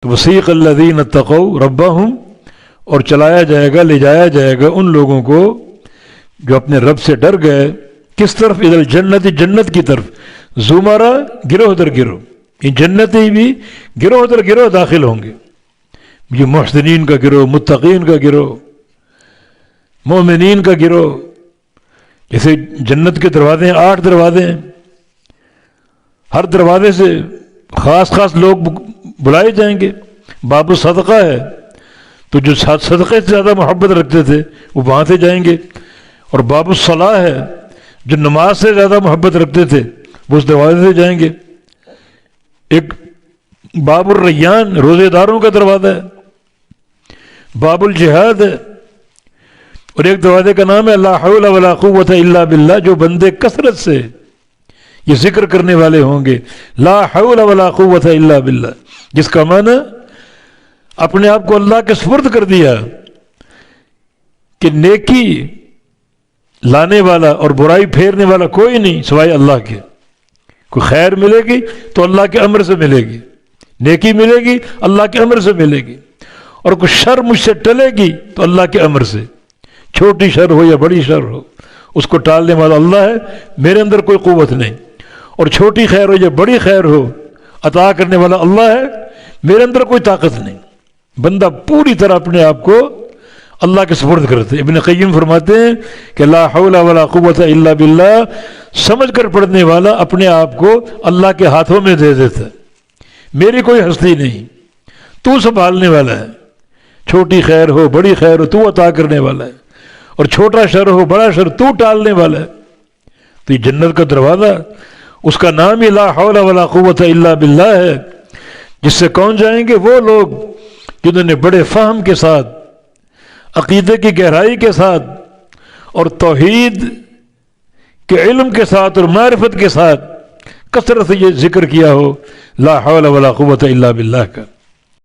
تو وسیق الذین اتقوا ربہم، اور چلایا جائے گا، لے جایا جائے گا ان لوگوں کو جو اپنے رب سے ڈر گئے، کس طرف؟ الی الجنت، جنت کی طرف، زمرہ گروہ در گروہ، یہ جنتی بھی گروہ در گروہ داخل ہوں گے، یہ محسنین کا گروہ، متقین کا گروہ، مومنین کا گروہ۔ جیسے جنت کے دروازے ہیں، 8 دروازے ہیں، ہر دروازے سے خاص خاص لوگ بلائے جائیں گے۔ باب الصدقہ ہے تو جو صدقے سے زیادہ محبت رکھتے تھے وہ وہاں سے جائیں گے، اور باب الصلاح ہے جو نماز سے زیادہ محبت رکھتے تھے وہ اس دروازے سے جائیں گے۔ ایک باب الریان روزے داروں کا دروازہ ہے، باب الجہاد ہے، اور ایک دروازے کا نام ہے لا حول ولا قوت الا باللہ، جو بندے کثرت سے یہ ذکر کرنے والے ہوں گے، لا حول ولا قوت الا باللہ، جس کا معنی اپنے آپ کو اللہ کے سپرد کر دیا کہ نیکی لانے والا اور برائی پھیرنے والا کوئی نہیں سوائے اللہ کے۔ کوئی خیر ملے گی تو اللہ کے امر سے ملے گی، نیکی ملے گی اللہ کے امر سے ملے گی، اور کوئی شر مجھ سے ٹلے گی تو اللہ کے امر سے، چھوٹی شر ہو یا بڑی شر ہو اس کو ٹالنے والا اللہ ہے، میرے اندر کوئی قوت نہیں، اور چھوٹی خیر ہو یا بڑی خیر ہو عطا کرنے والا اللہ ہے، میرے اندر کوئی طاقت نہیں۔ بندہ پوری طرح اپنے آپ کو اللہ کے سپرد کرتے۔ ابن قیم فرماتے ہیں کہ لا حول ولا قوت الا باللہ سمجھ کر پڑھنے والا اپنے آپ کو اللہ کے ہاتھوں میں دے دیتا ہے، میری کوئی ہستی نہیں، تو سنبھالنے والا ہے، چھوٹی خیر ہو بڑی خیر ہو تو عطا کرنے والا ہے، اور چھوٹا شر ہو بڑا شر تو ٹالنے والا ہے۔ تو یہ جنت کا دروازہ، اس کا نام ہی لا حول ولا قوت الا باللہ ہے، جس سے کون جائیں گے؟ وہ لوگ جنہوں نے بڑے فہم کے ساتھ، عقیدے کی گہرائی کے ساتھ، اور توحید کے علم کے ساتھ اور معرفت کے ساتھ کثرت سے یہ ذکر کیا ہو لا حول ولا قوت الا باللہ کا۔